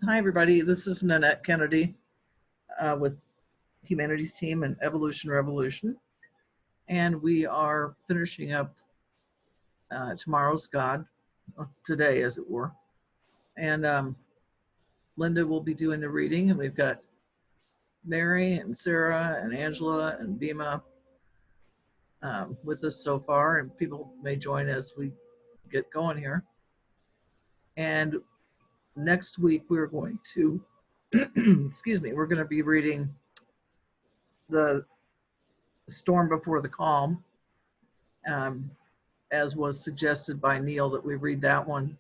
Hi, everybody. This is Nanette Kennedy with Humanities Team and Evolution Revolution. And we are finishing up Tomorrow's God, today, as it were. And Linda will be doing the reading. And we've got Mary and Sarah and Angela and Bima with us so far. And people may join as we get going here. And next week, we're going to, excuse me, we're going to be reading The Storm Before the Calm, as was suggested by Neil, that we read that one,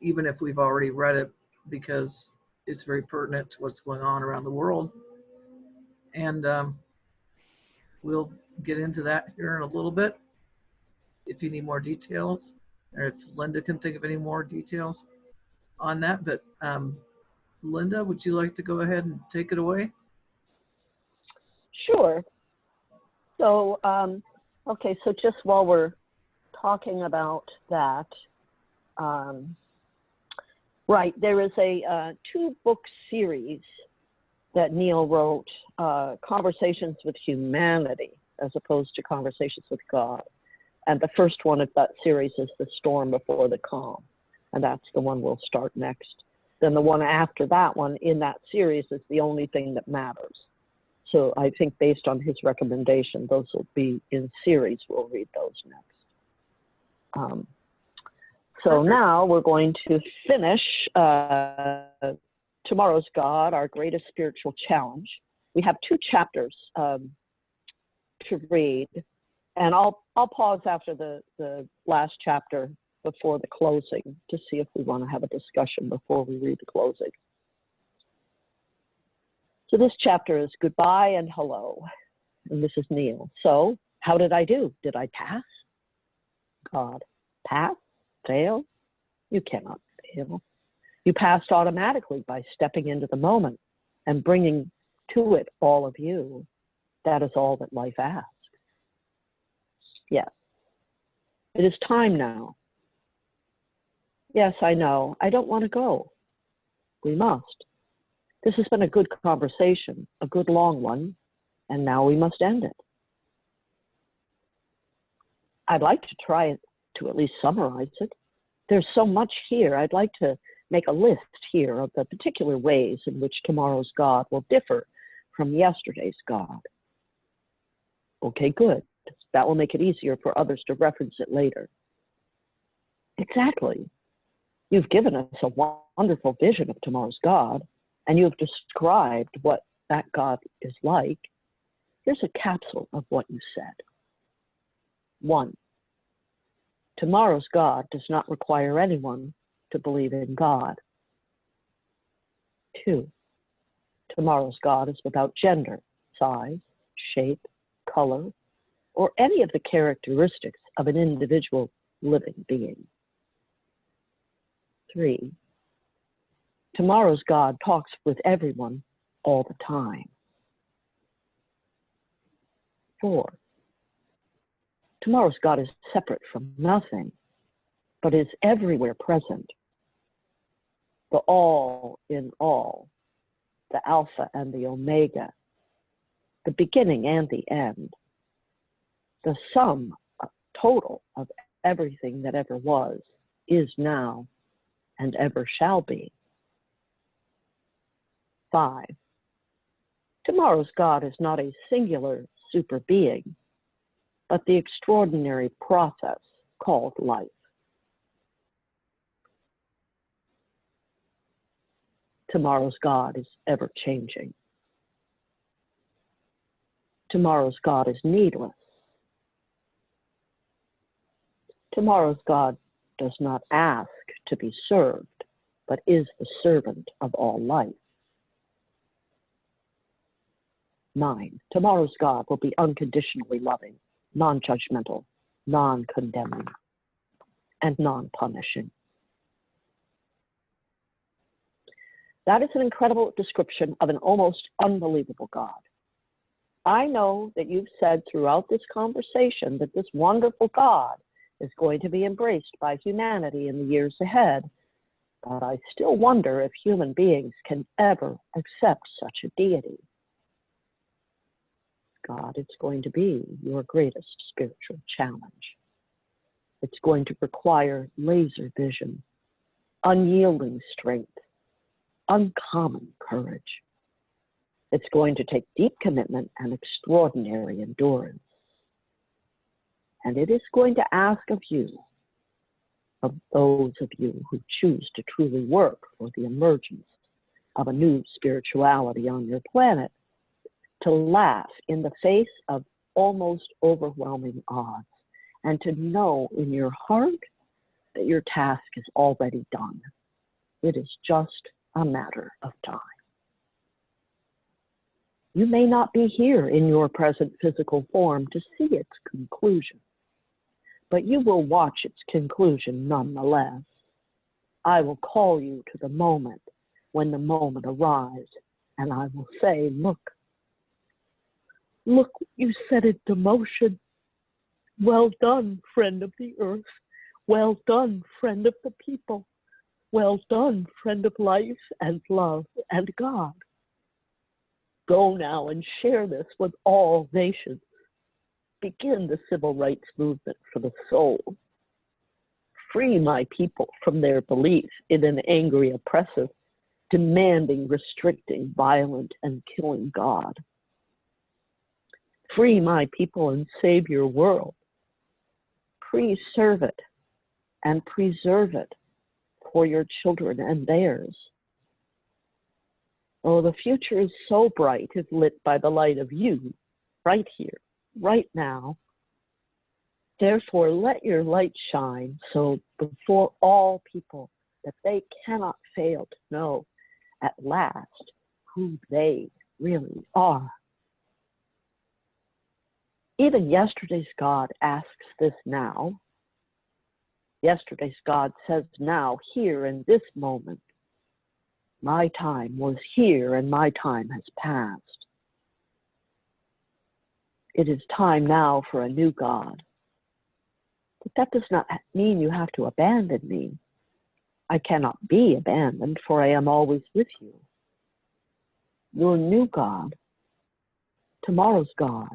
even if we've already read it, because it's very pertinent to what's going on around the world. And we'll get into that here in a little bit if you need more details, or if Linda can think of any more details on that. But Linda, would you like to go ahead and take it away? Sure. So, okay, so just while we're talking about that, right, there is a two-book series that Neil wrote, Conversations with Humanity, as opposed to Conversations with God. And the first one of that series is The Storm Before the Calm, and that's the one we'll start next. Then the one after that one in that series is The Only Thing That Matters. So I think based on his recommendation, those will be in series. We'll read those next. So now we're going to finish Tomorrow's God, Our Greatest Spiritual Challenge. We have 2 chapters to read, and I'll pause after the last chapter before the closing to see if we want to have a discussion before we read the closing. So this chapter is Goodbye and Hello, and this is Neil. So, how did I do? Did I pass? God, pass? Fail? You cannot fail. You passed automatically by stepping into the moment and bringing to it all of you. That is all that life asks. Yes. It is time now. Yes, I know. I don't want to go. We must. This has been a good conversation, a good long one, and now we must end it. I'd like to try to at least summarize it. There's so much here. I'd like to make a list here of the particular ways in which tomorrow's God will differ from yesterday's God. Okay, good. That will make it easier for others to reference it later. Exactly. You've given us a wonderful vision of tomorrow's God, and you have described what that God is like. Here's a capsule of what you said. 1, tomorrow's God does not require anyone to believe in God. 2, tomorrow's God is without gender, size, shape, color, or any of the characteristics of an individual living being. 3, tomorrow's God talks with everyone all the time. 4, tomorrow's God is separate from nothing, but is everywhere present. The all in all, the Alpha and the Omega, the beginning and the end, the sum total of everything that ever was, is now, and ever shall be. 5, tomorrow's God is not a singular super being, but the extraordinary process called life. Tomorrow's God is ever changing. Tomorrow's God is needless. Tomorrow's God does not ask to be served, but is the servant of all life. 9, tomorrow's God will be unconditionally loving, non-judgmental, non-condemning, and non-punishing. That is an incredible description of an almost unbelievable God. I know that you've said throughout this conversation that this wonderful God is going to be embraced by humanity in the years ahead, but I still wonder if human beings can ever accept such a deity. God, it's going to be your greatest spiritual challenge. It's going to require laser vision, unyielding strength, uncommon courage. It's going to take deep commitment and extraordinary endurance. And it is going to ask of you, of those of you who choose to truly work for the emergence of a new spirituality on your planet, to laugh in the face of almost overwhelming odds and to know in your heart that your task is already done. It is just a matter of time. You may not be here in your present physical form to see its conclusion, but you will watch its conclusion nonetheless. I will call you to the moment when the moment arrives, and I will say, look, you set it to motion. Well done, friend of the earth. Well done, friend of the people. Well done, friend of life and love and God. Go now and share this with all nations. Begin the civil rights movement for the soul. Free my people from their belief in an angry oppressive, demanding, restricting, violent, and killing God. Free my people and save your world. Preserve it and preserve it for your children and theirs. Oh, the future is so bright, if lit by the light of you, right here, right now. Therefore, let your light shine so before all people that they cannot fail to know at last who they really are. Even yesterday's God asks this now. Yesterday's God says now, here in this moment, my time was here and my time has passed. It is time now for a new God. But that does not mean you have to abandon me. I cannot be abandoned, for I am always with you. Your new God, tomorrow's God,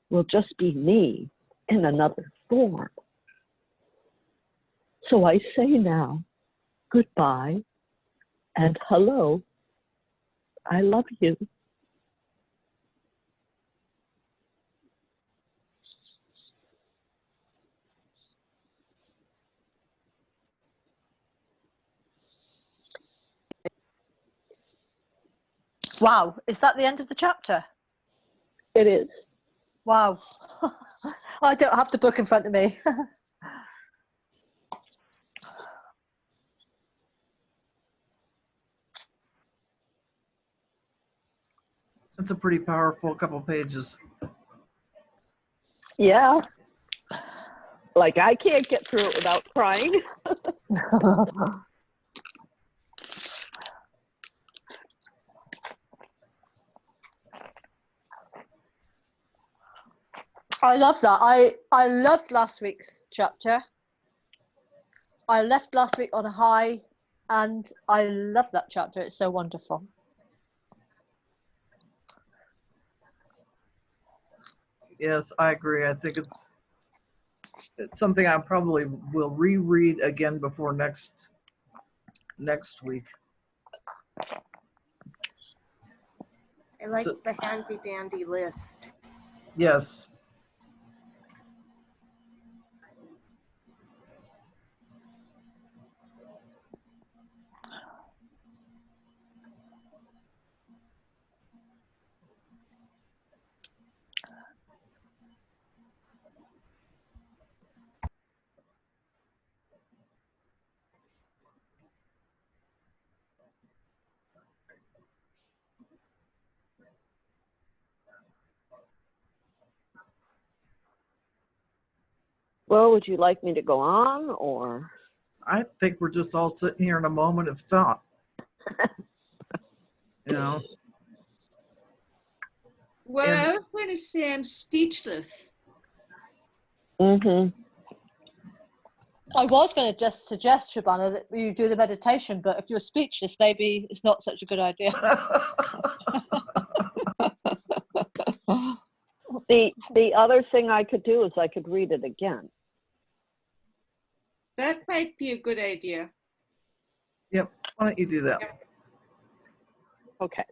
will just be me in another form. So I say now, goodbye and hello. I love you. Wow, is that the end of the chapter? It is. Wow. I don't have the book in front of me. It's a pretty powerful couple pages. Yeah. Like I can't get through it without crying. I love that. I loved last week's chapter. I left last week on a high, and I love that chapter. It's so wonderful. Yes, I agree. I think it's something I probably will reread again before next week. I like the handy dandy list. Yes. Well, would you like me to go on or? I think we're just all sitting here in a moment of thought. You know? Well, And- I was going to say I'm speechless. Mm-hmm. I was going to just suggest, Shabana, that you do the meditation, but if you're speechless, maybe it's not such a good idea. The other thing I could do is I could read it again. That might be a good idea. Yep. Why don't you do that? Okay,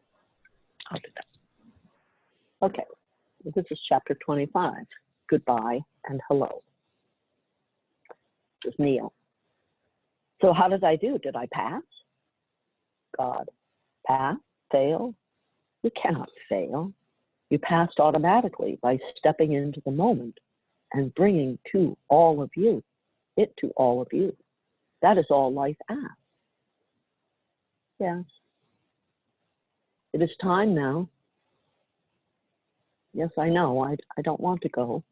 I'll do that. Okay, this is chapter 25, Goodbye and Hello. This is Neil. So how did I do? Did I pass? God. Pass? Fail? You cannot fail. You passed automatically by stepping into the moment and bringing to all of you, it to all of you. That is all life asks. Yes. It is time now. Yes, I know. I don't want to go.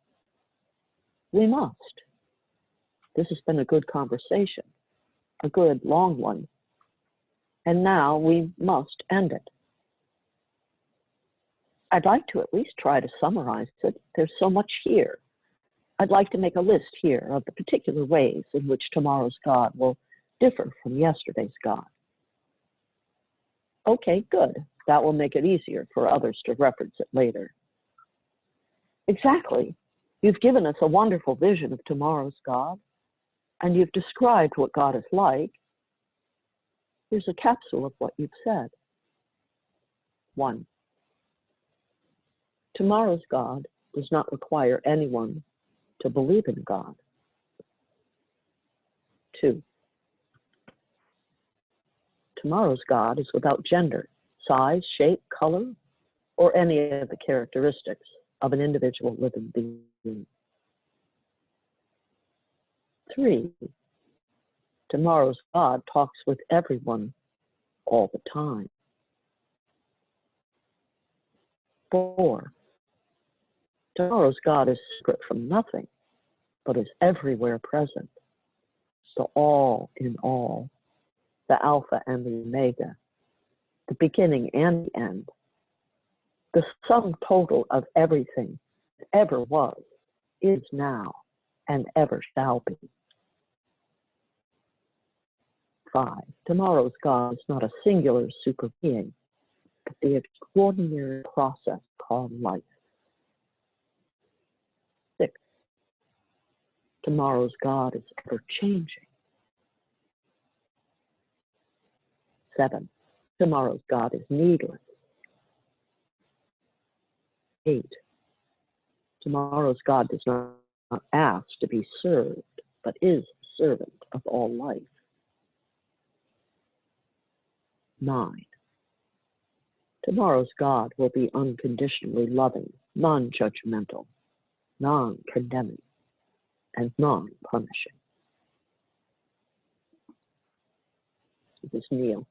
We must. This has been a good conversation, a good long one. And now we must end it. I'd like to at least try to summarize it. There's so much here. I'd like to make a list here of the particular ways in which tomorrow's God will differ from yesterday's God. Okay, good. That will make it easier for others to reference it later. Exactly. You've given us a wonderful vision of tomorrow's God, and you've described what God is like. Here's a capsule of what you've said. 1. Tomorrow's God does not require anyone to believe in God. 2. Tomorrow's God is without gender, size, shape, color, or any of the characteristics of an individual living being. 3. Tomorrow's God talks with everyone all the time. 4. Tomorrow's God is separate from nothing, but is everywhere present. The all in all, the Alpha and the Omega, the beginning and the end, the sum total of everything that ever was, is now, and ever shall be. 5. Tomorrow's God is not a singular super being, but the extraordinary process called life. 6. Tomorrow's God is ever changing. 7. Tomorrow's God is needless. 8. Tomorrow's God does not ask to be served, but is a servant of all life. 9. Tomorrow's God will be unconditionally loving, non-judgmental, non-condemning, and non-punishing. This is Neil.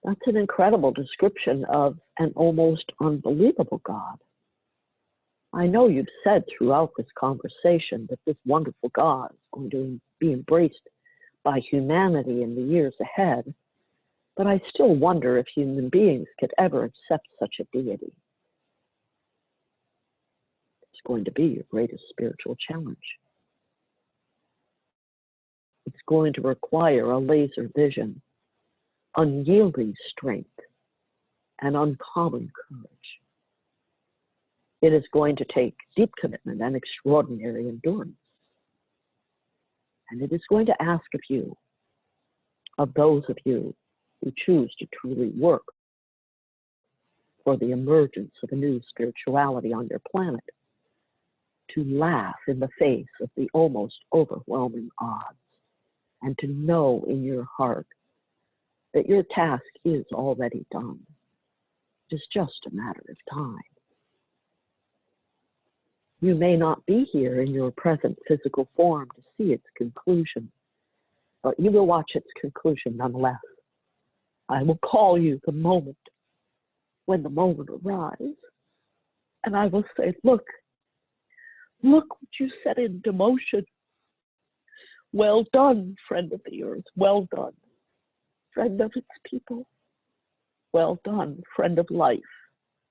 That's an incredible description of an almost unbelievable God. I know you've said throughout this conversation that this wonderful God is going to be embraced by humanity in the years ahead, but I still wonder if human beings could ever accept such a deity. It's going to be your greatest spiritual challenge. It's going to require a laser vision, unyielding strength, and uncommon courage. It is going to take deep commitment and extraordinary endurance. And it is going to ask of those of you who choose to truly work for the emergence of a new spirituality on your planet, to laugh in the face of the almost overwhelming odds, and to know in your heart that your task is already done. It is just a matter of time. You may not be here in your present physical form to see its conclusion, but you will watch its conclusion nonetheless. I will call you the moment when the moment arrives, and I will say, look what you set into motion. Well done, friend of the earth, well done, friend of its people. Well done, friend of life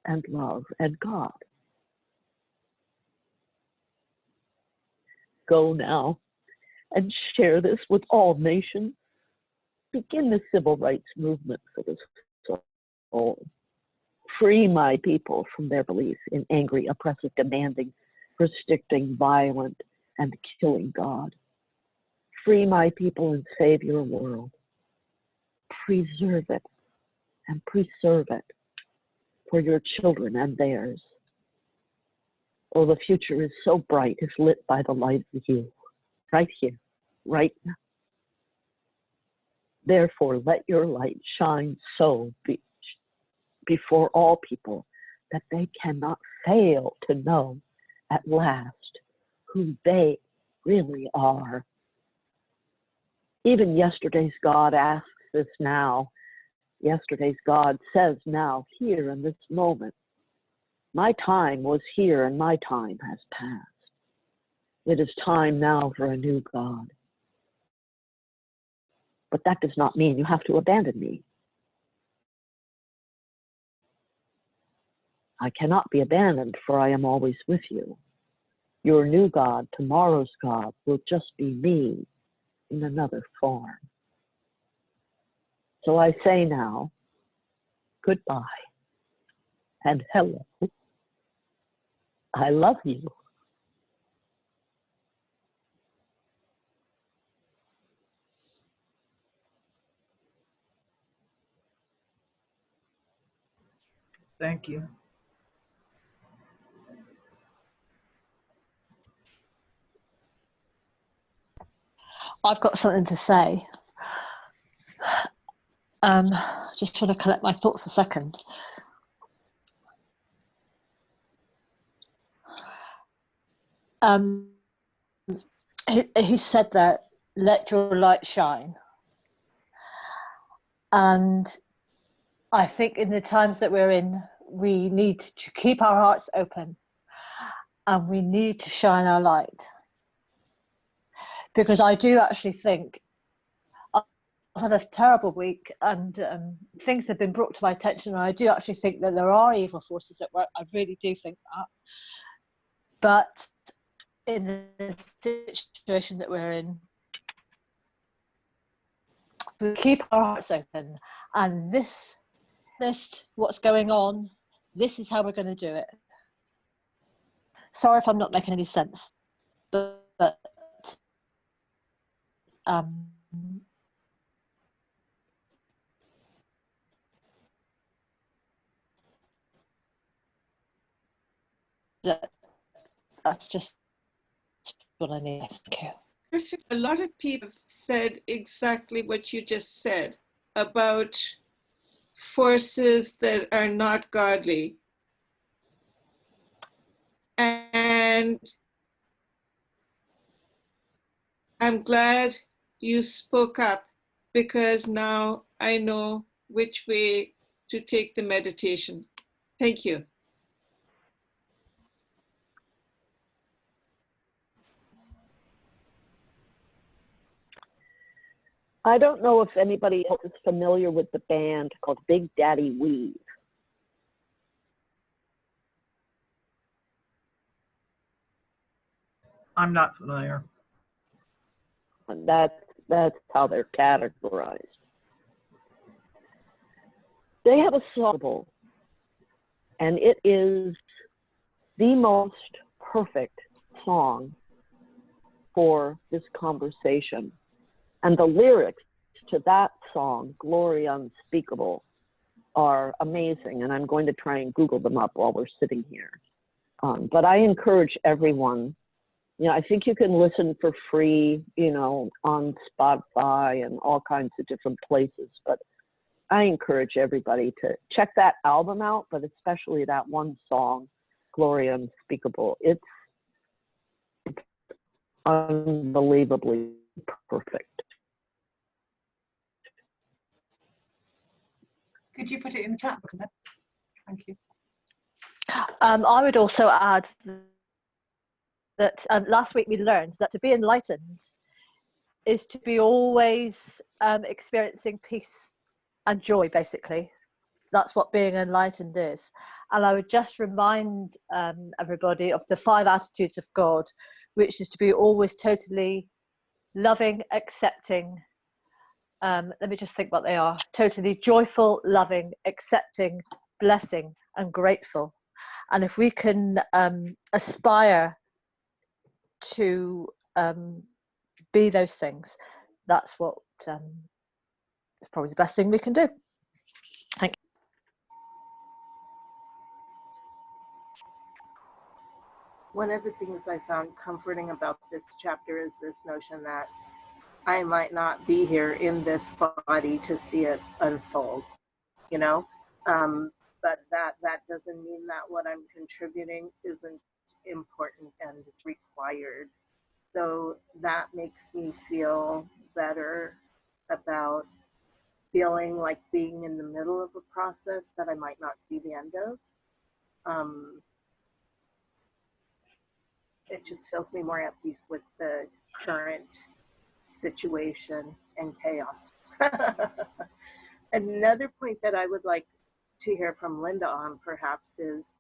and love and God. Go now and share this with all nations. Begin the civil rights movement for the soul. Free my people from their beliefs in angry, oppressive, demanding, restricting, violent, and killing God. Free my people and save your world. Preserve it and preserve it for your children and theirs. Oh, the future is so bright, it's lit by the light of you, right here, right now. Therefore, let your light shine so before all people that they cannot fail to know at last who they really are. Even yesterday's God asks this now. Yesterday's God says now, here in this moment, my time was here and my time has passed. It is time now for a new God. But that does not mean you have to abandon me. I cannot be abandoned, for I am always with you. Your new God, tomorrow's God, will just be me in another form. So I say now, goodbye and hello. I love you. Thank you. I've got something to say. Just want to collect my thoughts a second. He said that, let your light shine. And I think in the times that we're in, we need to keep our hearts open and we need to shine our light. Because I do actually think I've had a terrible week and things have been brought to my attention, and I do actually think that there are evil forces at work. I really do think that. But in the situation that we're in, we keep our hearts open, and this what's going on, this is how we're going to do it. Sorry if I'm not making any sense, but that's just what I need. Thank you. A lot of people have said exactly what you just said about forces that are not godly. And I'm glad you spoke up, because now I know which way to take the meditation. Thank you. I don't know if anybody else is familiar with the band called Big Daddy Weave. I'm not familiar. And that's how they're categorized. They have a song, and it is the most perfect song for this conversation. And the lyrics to that song, Glory Unspeakable, are amazing. And I'm going to try and Google them up while we're sitting here. But I encourage everyone, you know, I think you can listen for free, you know, on Spotify and all kinds of different places. But I encourage everybody to check that album out, but especially that one song, Glory Unspeakable. It's unbelievably perfect. Could you put it in the chat? Thank you. I would also add that last week we learned that to be enlightened is to be always experiencing peace and joy, basically. That's what being enlightened is. And I would just remind everybody of the 5 attitudes of God, which is to be always totally loving, accepting. Let me just think what they are. Totally joyful, loving, accepting, blessing, and grateful. And if we can aspire to be those things, that's what is probably the best thing we can do. Thank you. One of the things I found comforting about this chapter is this notion that I might not be here in this body to see it unfold, you know, but that doesn't mean that what I'm contributing isn't important and required. So that makes me feel better about feeling like being in the middle of a process that I might not see the end of. It just fills me more at peace with the current situation and chaos. Another point that I would like to hear from Linda on perhaps is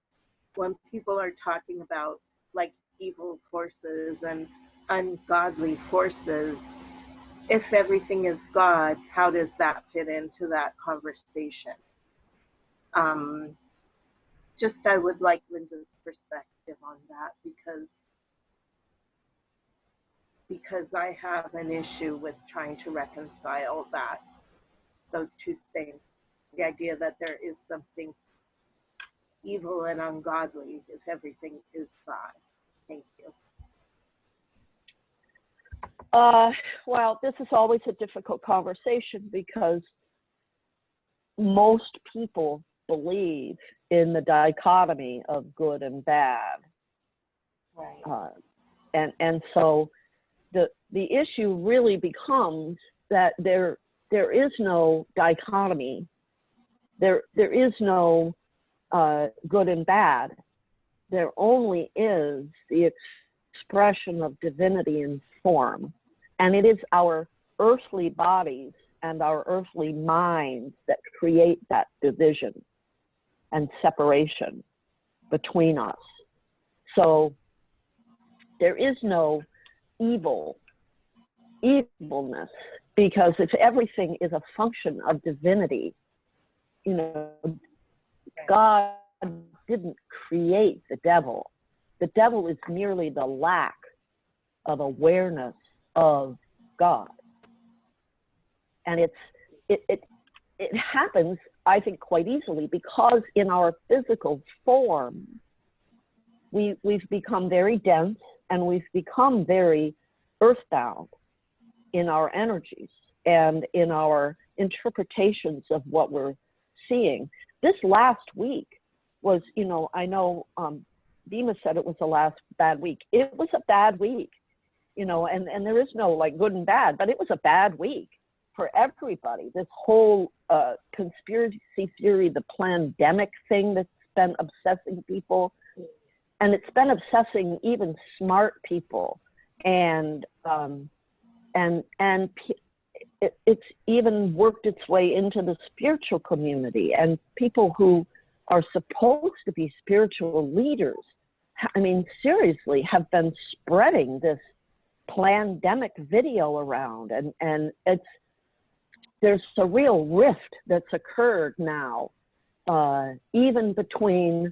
when people are talking about like evil forces and ungodly forces, if everything is God, how does that fit into that conversation? Just I would like Linda's perspective on that because I have an issue with trying to reconcile those two things. The idea that there is something evil and ungodly if everything is God. Thank you. Well, this is always a difficult conversation because most people believe in the dichotomy of good and bad. Right. And so the issue really becomes that there is no dichotomy. There is no good and bad. There only is the expression of divinity in form. And it is our earthly bodies and our earthly minds that create that division and separation between us. So there is no evilness, because if everything is a function of divinity, you know, God didn't create the devil. The devil is merely the lack of awareness of God. And it happens, I think, quite easily because in our physical form, we've become very dense and we've become very earthbound in our energies and in our interpretations of what we're seeing. This last week was, you know, I know Dima said it was the last bad week. It was a bad week, you know, and there is no like good and bad, but it was a bad week for everybody. This whole conspiracy theory, the pandemic thing that's been obsessing people, and it's been obsessing even smart people, and it's even worked its way into the spiritual community, and people who are supposed to be spiritual leaders, I mean, seriously, have been spreading this pandemic video around, and there's a real rift that's occurred now, even between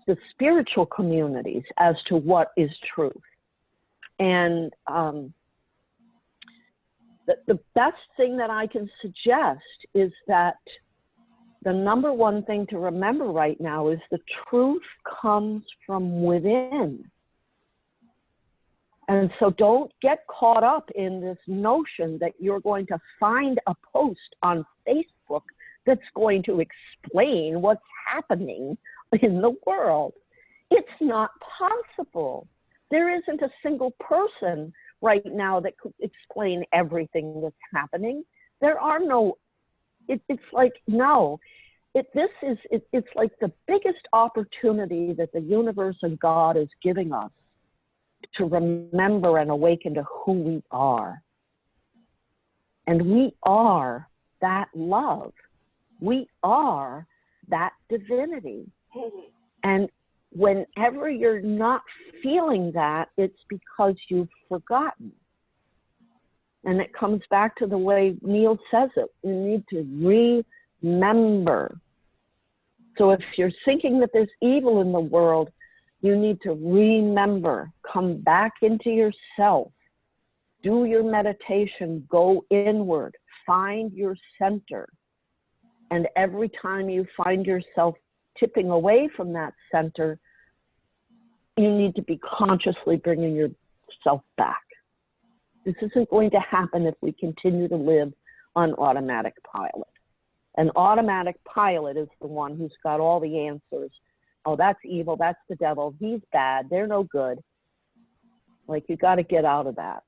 the spiritual communities as to what is truth. And the best thing that I can suggest is that the number one thing to remember right now is the truth comes from within. And so don't get caught up in this notion that you're going to find a post on Facebook that's going to explain what's happening in the world. It's not possible. There isn't a single person right now that could explain everything that's happening. There are no, it's like, no. It's like the biggest opportunity that the universe and God is giving us to remember and awaken to who we are. And we are that love. We are that divinity. And whenever you're not feeling that, it's because you've forgotten. And it comes back to the way Neil says it. You need to remember. So if you're thinking that there's evil in the world, you need to remember. Come back into yourself. Do your meditation. Go inward. Find your center. And every time you find yourself tipping away from that center, you need to be consciously bringing yourself back. This isn't going to happen if we continue to live on automatic pilot. An automatic pilot is the one who's got all the answers. Oh, that's evil, that's the devil, he's bad, they're no good. Like, you got to get out of that.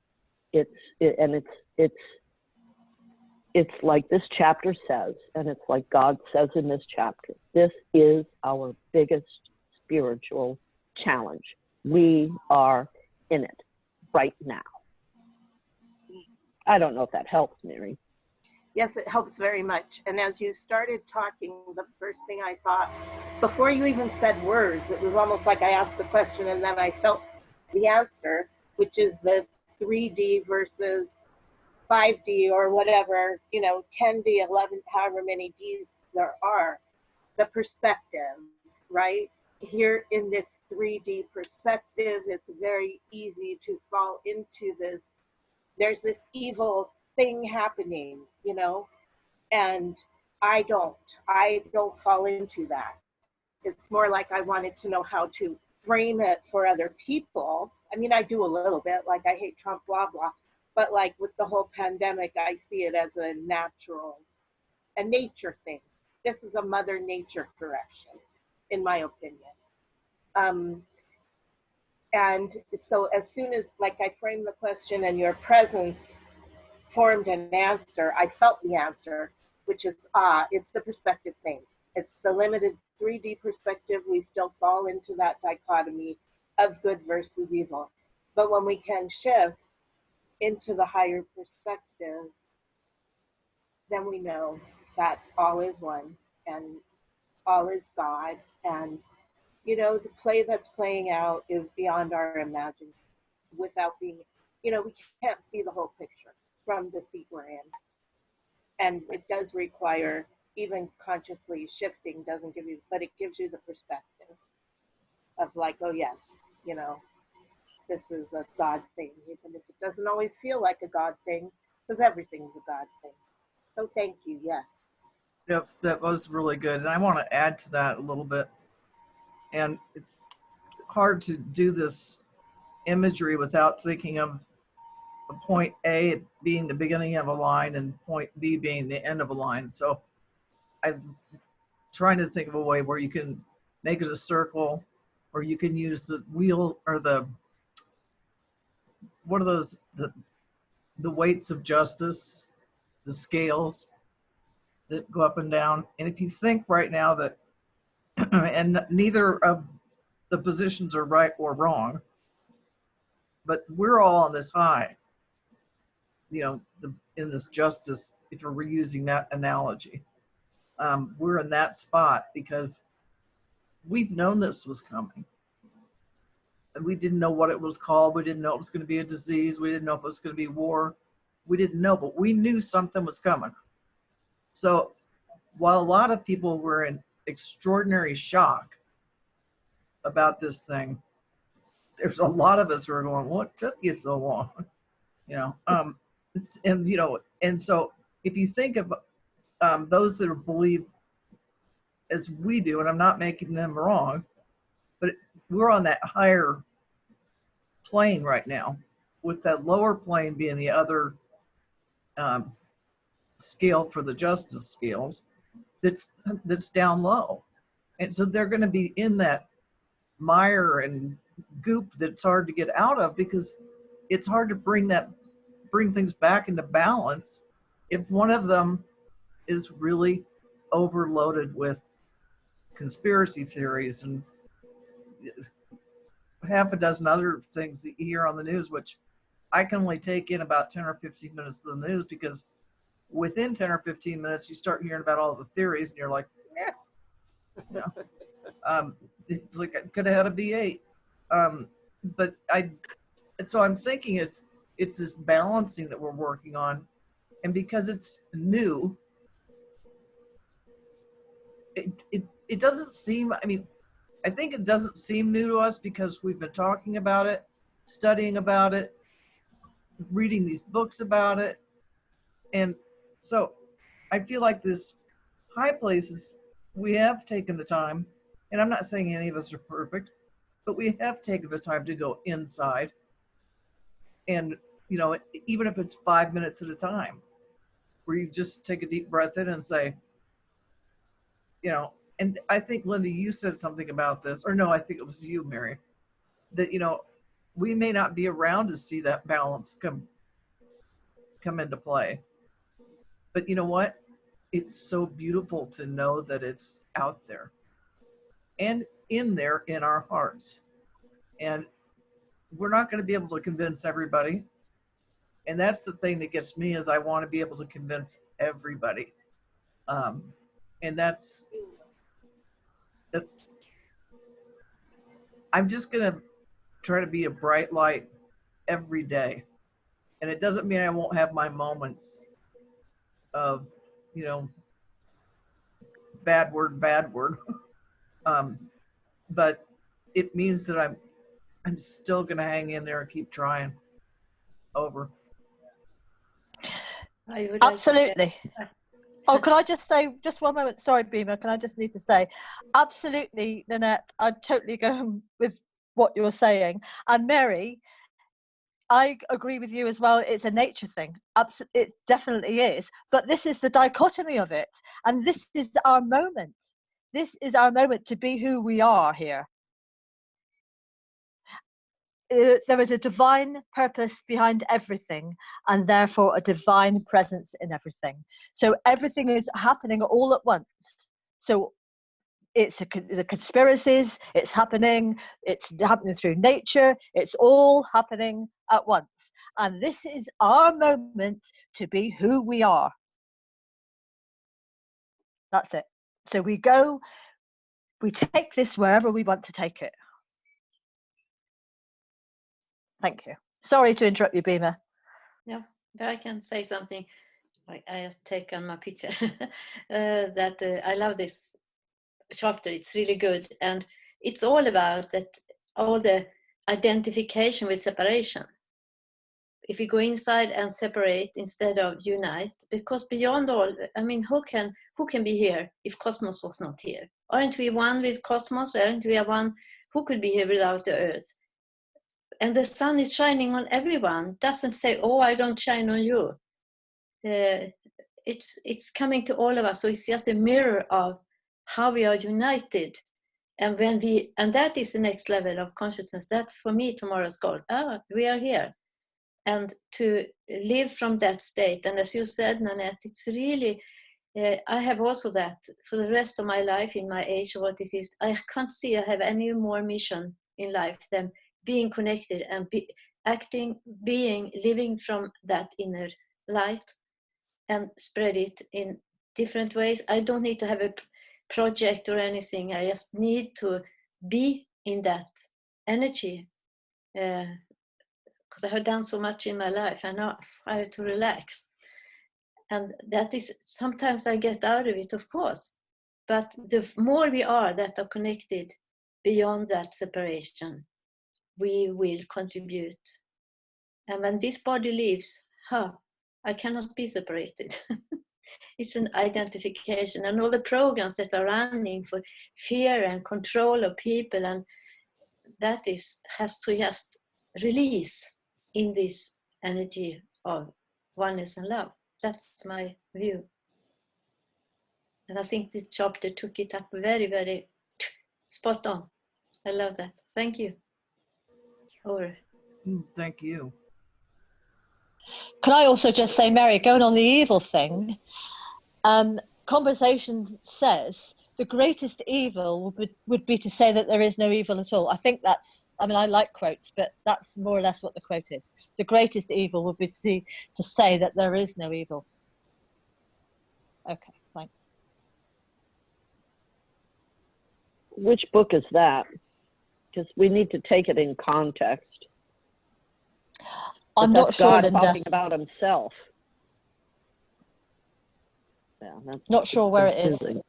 It's like this chapter says, and it's like God says in this chapter, this is our biggest spiritual challenge. We are in it right now. I don't know if that helps, Mary. Yes, it helps very much. And as you started talking, the first thing I thought, before you even said words, it was almost like I asked the question and then I felt the answer, which is the 3D versus 5D or whatever, 10D, 11, however many Ds there are, the perspective, right? Here in this 3D perspective, it's very easy to fall into this. There's this evil thing happening, and I don't fall into that. It's more like I wanted to know how to frame it for other people. I mean, I do a little bit, like I hate Trump, blah, blah. But like with the whole pandemic, I see it as a nature thing. This is a Mother Nature correction, in my opinion. And so as soon as I framed the question and your presence formed an answer, I felt the answer, which is, it's the perspective thing. It's the limited 3D perspective. We still fall into that dichotomy of good versus evil. But when we can shift into the higher perspective, then we know that all is one and all is God. And, the play that's playing out is beyond our imagination without being, we can't see the whole picture from the seat we're in. And it does require, even consciously shifting doesn't give you, but it gives you the perspective of like, oh yes, this is a God thing, even if it doesn't always feel like a God thing, because everything's a God thing. So thank you, yes. Yes, that was really good. And I want to add to that a little bit. And it's hard to do this imagery without thinking of point A being the beginning of a line and point B being the end of a line. So I'm trying to think of a way where you can make it a circle, or you can use the wheel or what are those, the weights of justice, the scales that go up and down. And if you think right now that, and neither of the positions are right or wrong, but we're all on this high, in this justice, if we're reusing that analogy. We're in that spot because we've known this was coming. And we didn't know what it was called. We didn't know it was going to be a disease. We didn't know if it was going to be war. We didn't know, but we knew something was coming. So while a lot of people were in extraordinary shock about this thing, there's a lot of us who are going, what took you so long? And so if you think of those that believe as we do, and I'm not making them wrong, but we're on that higher plane right now, with that lower plane being the other scale for the justice scales that's down low. And so they're going to be in that mire and goop that's hard to get out of, because it's hard to bring things back into balance if one of them is really overloaded with conspiracy theories and half a dozen other things that you hear on the news, which I can only take in about 10 or 15 minutes of the news, because within 10 or 15 minutes you start hearing about all the theories and you're like, it's like I could have had a V8. So I'm thinking, if it's this balancing that we're working on. And because it's new, it doesn't seem, I mean, I think it doesn't seem new to us because we've been talking about it, studying about it, reading these books about it. And so I feel like this high places, we have taken the time, and I'm not saying any of us are perfect, but we have taken the time to go inside. And, you know, even if it's 5 minutes at a time, where you just take a deep breath in and say, you know, and I think, Linda, you said something about this, or no, I think it was you, Mary, that, you know, we may not be around to see that balance come into play. But you know what? It's so beautiful to know that it's out there and in there in our hearts. And we're not going to be able to convince everybody. And that's the thing that gets me, is I want to be able to convince everybody. And that's, I'm just going to try to be a bright light every day. And it doesn't mean I won't have my moments of, you know, bad word. But it means that I'm still going to hang in there and keep trying. Over. Absolutely. Oh, can I just say, just one moment? Sorry, Beamer. Can I just need to say, absolutely, Nanette, I'm totally going with what you're saying. And Mary, I agree with you as well. It's a nature thing. It definitely is. But this is the dichotomy of it. And this is our moment. This is our moment to be who we are here. There is a divine purpose behind everything, and therefore a divine presence in everything. So everything is happening all at once. So it's the conspiracies, it's happening through nature, it's all happening at once. And this is our moment to be who we are. That's it. So we take this wherever we want to take it. Thank you. Sorry to interrupt you, Beamer. No, but I can say something. I just take on my picture that I love this chapter. It's really good, and it's all about that, all the identification with separation. If we go inside and separate instead of unite, because beyond all, I mean, who can be here if Cosmos was not here? Aren't we one with Cosmos? Aren't we one? Who could be here without the Earth? And the sun is shining on everyone. Doesn't say, "Oh, I don't shine on you." It's coming to all of us. So it's just a mirror of how we are united. And and that is the next level of consciousness. That's for me tomorrow's goal. We are here, and to live from that state. And as you said, Nanette, it's really. I have also that for the rest of my life, in my age, what it is. I can't see I have any more mission in life than being connected and living from that inner light and spread it in different ways. I don't need to have a project or anything. I just need to be in that energy because I have done so much in my life, and now I have to relax. And that is, sometimes I get out of it, of course, but the more we are that are connected beyond that separation, we will contribute. And when this body leaves, I cannot be separated. It's an identification, and all the programs that are running for fear and control of people, and that has to just release in this energy of oneness and love. That's my view. And I think this chapter took it up very, very spot on. I love that. Thank you. Over. Thank you. Can I also just say, Mary, going on the evil thing, Conversation says the greatest evil would be to say that there is no evil at all. I think that's, I mean, I like quotes, but that's more or less what the quote is. The greatest evil would be to say that there is no evil. Okay, thanks. Which book is that? Because we need to take it in context. I'm But not that's sure, God Linda. talking about himself. Yeah, that's Not sure where it is. confusing.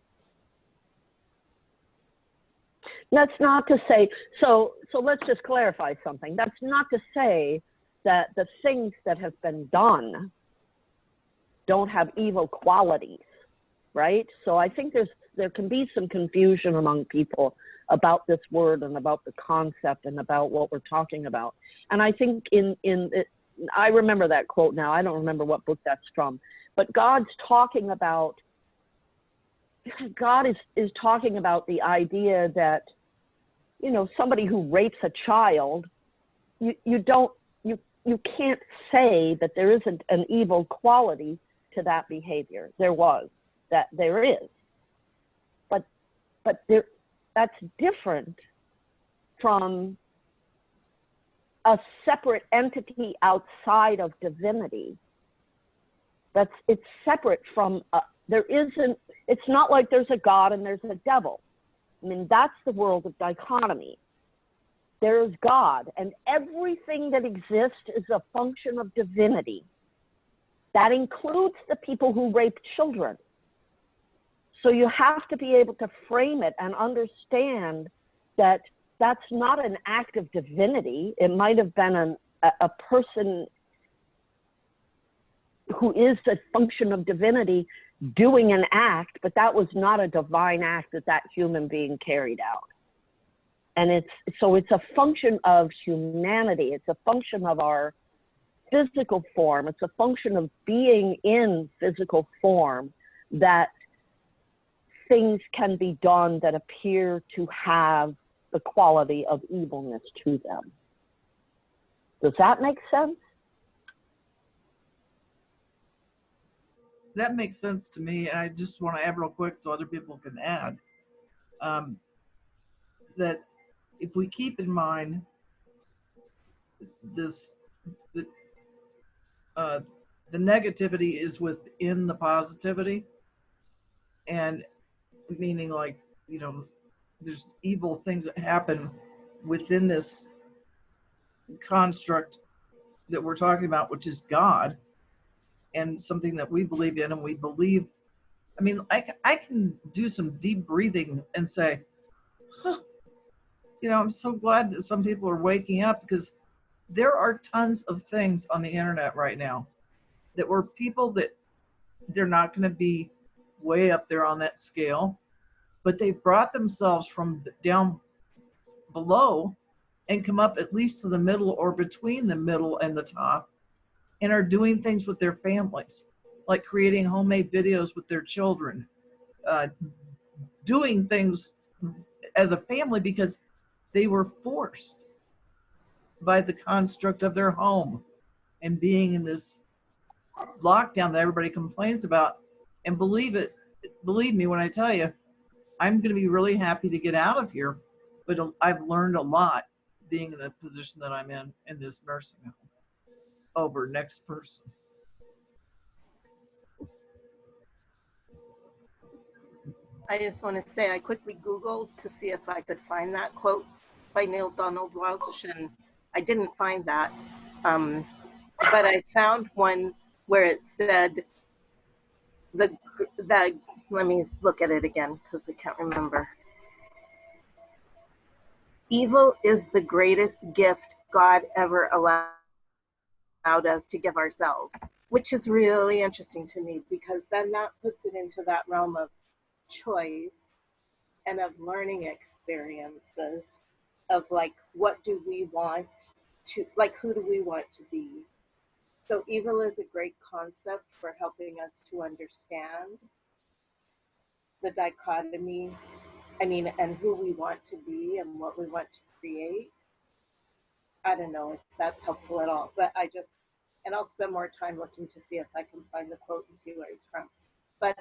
That's not to say, so let's just clarify something. That's not to say that the things that have been done don't have evil qualities, right? So I think there can be some confusion among people about this word and about the concept and about what we're talking about. And I think I remember that quote now. I don't remember what book that's from, but God is talking about the idea that, you know, somebody who rapes a child, you can't say that there isn't an evil quality to that behavior. There is, but that's different from a separate entity outside of divinity. It's separate from it's not like there's a God and there's a devil. I mean, that's the world of dichotomy. There is God, and everything that exists is a function of divinity. That includes the people who rape children. So you have to be able to frame it and understand that that's not an act of divinity. It might have been a person who is a function of divinity doing an act, but that was not a divine act that human being carried out. And it's a function of humanity. It's a function of our physical form. It's a function of being in physical form that things can be done that appear to have the quality of evilness to them. Does that make sense? That makes sense to me. And I just want to add real quick so other people can add that if we keep in mind this, the negativity is within the positivity, and meaning, like, you know, there's evil things that happen within this construct that we're talking about, which is God, and something that we believe in, and we believe. I mean, I can do some deep breathing and say, huh, you know, I'm so glad that some people are waking up, because there are tons of things on the internet right now that were people that they're not going to be way up there on that scale, but they brought themselves from down below and come up at least to the middle or between the middle and the top, and are doing things with their families, like creating homemade videos with their children, doing things as a family because they were forced by the construct of their home and being in this lockdown that everybody complains about. And believe me when I tell you, I'm going to be really happy to get out of here, but I've learned a lot being in the position that I'm in this nursing home. Over. Next person. I just want to say I quickly Googled to see if I could find that quote by Neale Donald Walsch, and I didn't find that. But I found one where it said, let me look at it again because I can't remember. Evil is the greatest gift God ever allowed us to give ourselves, which is really interesting to me, because then that puts it into that realm of choice and of learning experiences of, like, what do we want to, like, who do we want to be? So evil is a great concept for helping us to understand the dichotomy, and who we want to be and what we want to create. I don't know if that's helpful at all, but and I'll spend more time looking to see if I can find the quote and see where it's from. But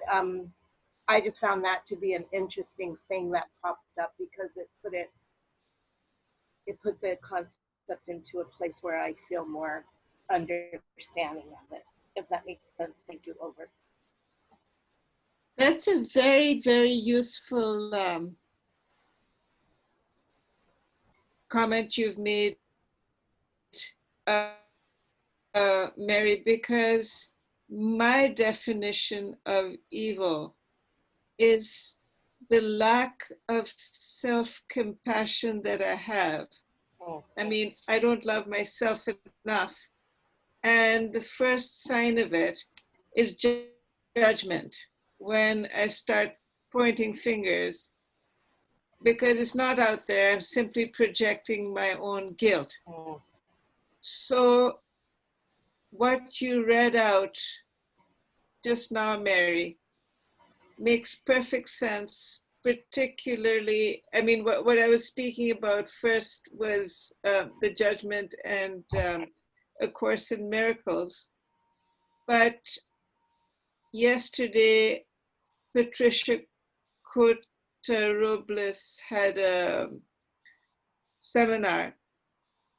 I just found that to be an interesting thing that popped up, because it put the concept into a place where I feel more understanding of it, if that makes sense. Thank you. Over. That's a very, very useful comment you've made Mary, because my definition of evil is the lack of self-compassion that I have. I mean, I don't love myself enough. And the first sign of it is judgment, when I start pointing fingers, because it's not out there, I'm simply projecting my own guilt. So what you read out just now, Mary, makes perfect sense, particularly, I mean, what I was speaking about first was the judgment and A Course in Miracles. But yesterday, Patricia Cota-Robles had a seminar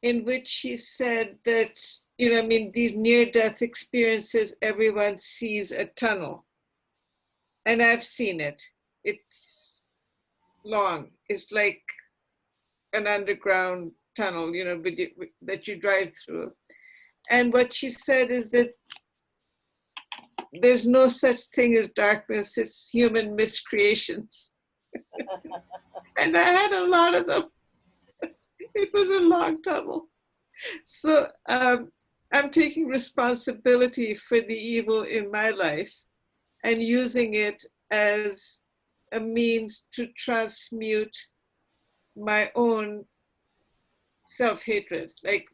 in which she said that, you know, I mean, these near-death experiences, everyone sees a tunnel. And I've seen it. It's long. It's like an underground tunnel, you know, that you drive through. And what she said is that there's no such thing as darkness, it's human miscreations. And I had a lot of them. It was a long tunnel. So I'm taking responsibility for the evil in my life and using it as a means to transmute my own self-hatred. Like,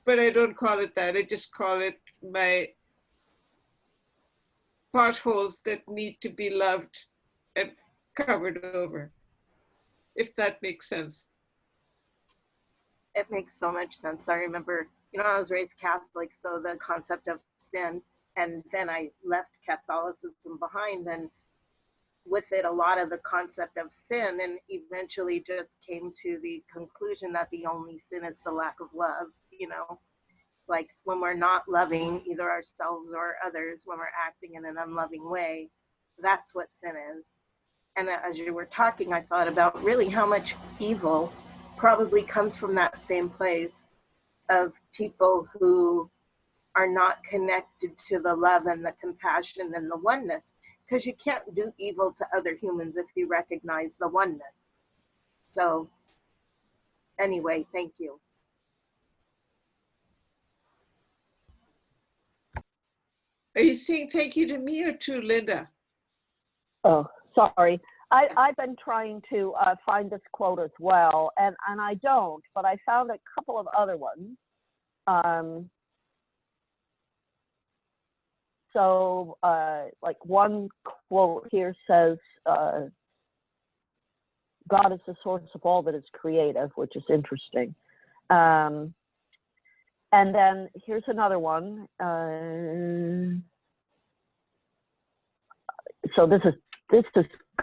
but I don't call it that. I just call it my potholes that need to be loved and covered over, if that makes sense. It makes so much sense. I remember, you know, I was raised Catholic, so the concept of sin, and then I left Catholicism behind, and with it, a lot of the concept of sin, and eventually just came to the conclusion that the only sin is the lack of love, you know, like when we're not loving either ourselves or others, when we're acting in an unloving way, that's what sin is. And as you were talking, I thought about really how much evil probably comes from that same place of people who are not connected to the love and the compassion and the oneness, because you can't do evil to other humans if you recognize the oneness. So anyway, thank you. Are you saying thank you to me or to Linda? Oh, sorry. I've been trying to find this quote as well, and I don't, but I found a couple of other ones. So like one quote here says, God is the source of all that is creative, which is interesting. And then here's another one. So this is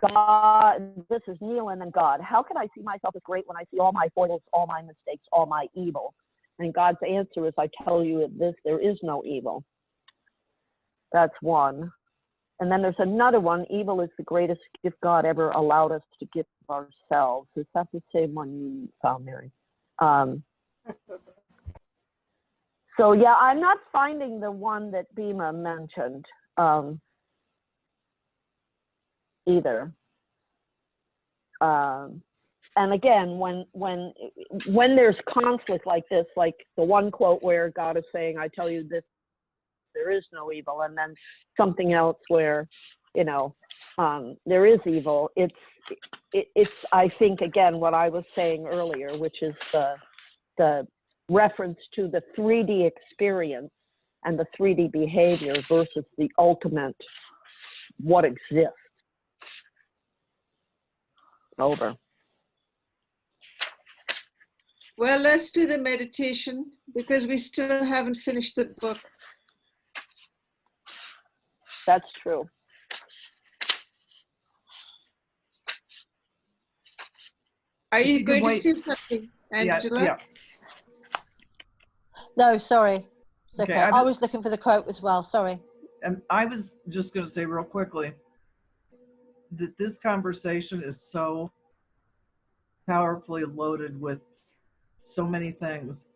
God, this is Neil and then God. How can I see myself as great when I see all my foibles, all my mistakes, all my evil? And God's answer is, I tell you this, there is no evil. That's one. And then there's another one, evil is the greatest gift God ever allowed us to give ourselves. Is that the same one you found, Mary? So yeah, I'm not finding the one that Bima mentioned either. And again, when there's conflict like this, like the one quote where God is saying, I tell you this, there is no evil, and then something else where, you know, there is evil. It's I think, again, what I was saying earlier, which is the reference to the 3D experience and the 3D behavior versus the ultimate what exists. Over. Well, let's do the meditation because we still haven't finished the book. That's true. Are you can going to wait. say something, Angela? Yeah. No, sorry. It's Okay, okay. I was looking for the quote as well. Sorry. And I was just going to say real quickly that this conversation is so powerfully loaded with so many things.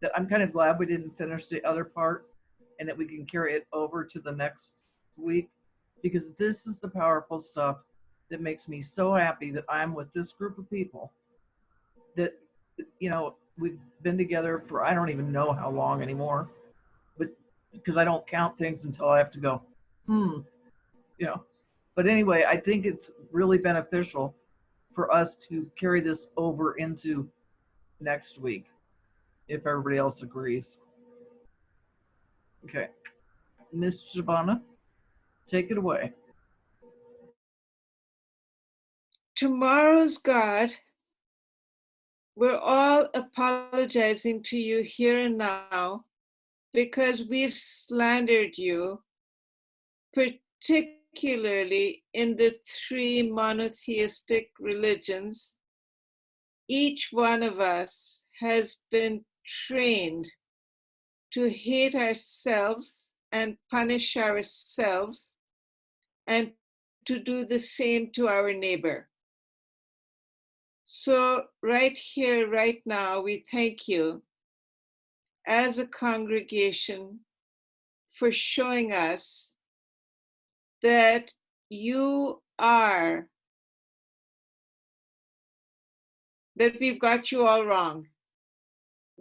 that I'm kind of glad we didn't finish the other part and that we can carry it over to the next week, because this is the powerful stuff that makes me so happy that I'm with this group of people that, you know, we've been together for, I don't even know how long anymore, but because I don't count things until I have to go, you know. But anyway, I think it's really beneficial for us to carry this over into next week, if everybody else agrees. Okay. Miss Shabana, take it away. Tomorrow's God, we're all apologizing to you here and now because we've slandered you, particularly in the 3 monotheistic religions. Each one of us has been trained to hate ourselves and punish ourselves and to do the same to our neighbor. So right here, right now, we thank you as a congregation for showing us that you are, that we've got you all wrong,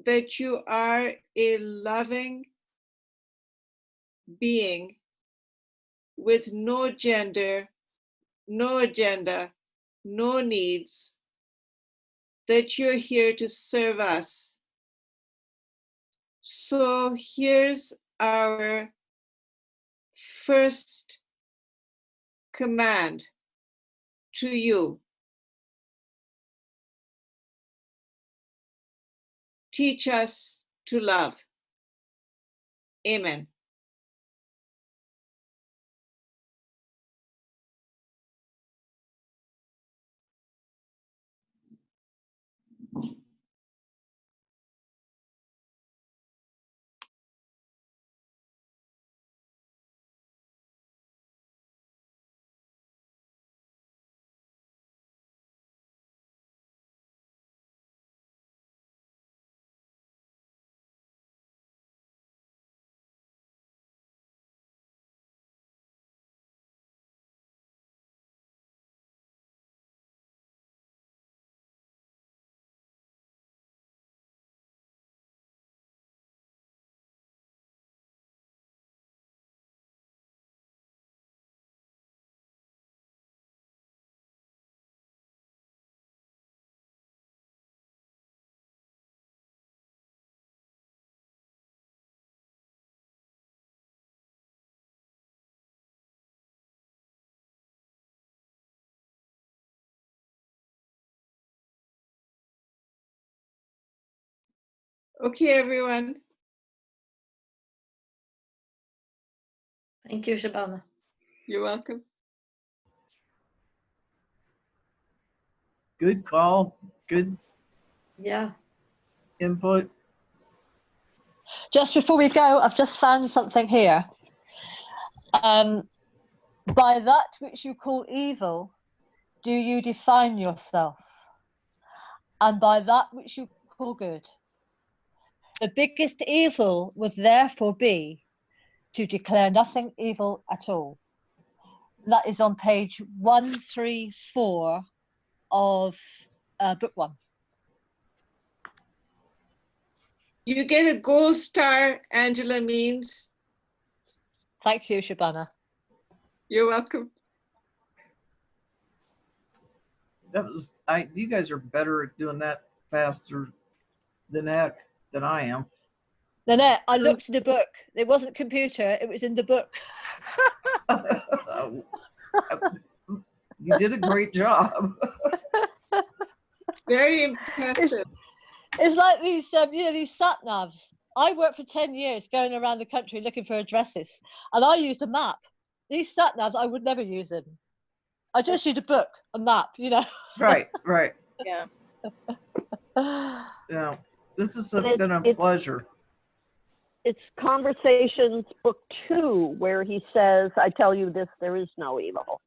that you are a loving being with no gender, no agenda, no needs, that you're here to serve us. So here's our first command to you. Teach us to love. Amen. Okay, everyone. Thank you, Shabana. You're welcome. Good call. Good Yeah. input. Just before we go, I've just found something here. By that which you call evil, do you define yourself? And by that which you call good. The biggest evil would therefore be to declare nothing evil at all. That is on page 134 of book 1. You get a gold star, Angela Means. Thank you, Shabana. You're welcome. That was you guys are better at doing that faster than I am. Nanette, I looked in the book. It wasn't computer, it was in the book. You did a great job. Very impressive. It's like these, these sat navs. I worked for 10 years going around the country looking for addresses, and I used a map. These sat navs, I would never use them. I just used a book, a map, you know. Right, right. Yeah. Yeah, this has been a pleasure. It's Conversations Book 2, where he says, I tell you this, there is no evil.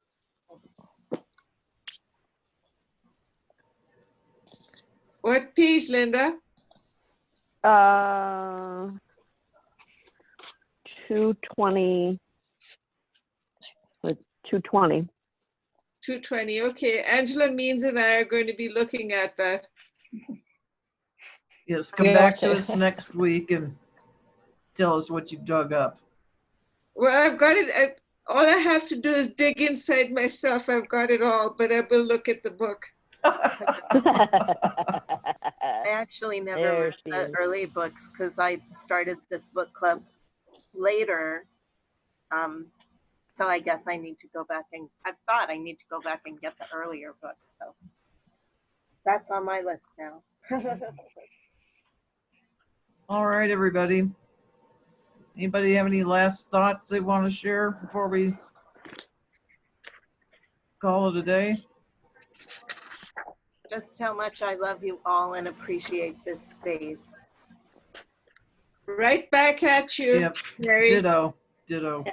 What page, Linda? 220. 220. 220. Okay, Angela Means and I are going to be looking at that. Yes, come We back are to too. us next week and tell us what you've dug up. Well, I've got it. All I have to do is dig inside myself. I've got it all, but I will look at the book. I actually never There read she the is. early books because I started this book club later. So I guess I need to go back and I thought I need to go back and get the earlier book. So that's on my list now. All right, everybody. Anybody have any last thoughts they want to share before we call it a day? Just how much I love you all and appreciate this space. Right back at you, Yep. Mary. Ditto. Ditto.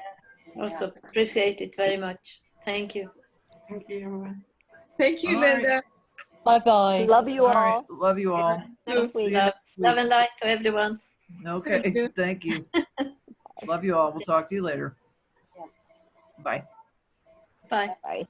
Also appreciate it very much. Thank you. Thank you, everyone. Thank you, All right. Linda. Bye-bye. Love you All right. all. Love you all. Love, See you love, next love week. and light to everyone. Okay. Thank you. Thank you. Love you all. We'll talk to you later. Bye. Bye. Bye.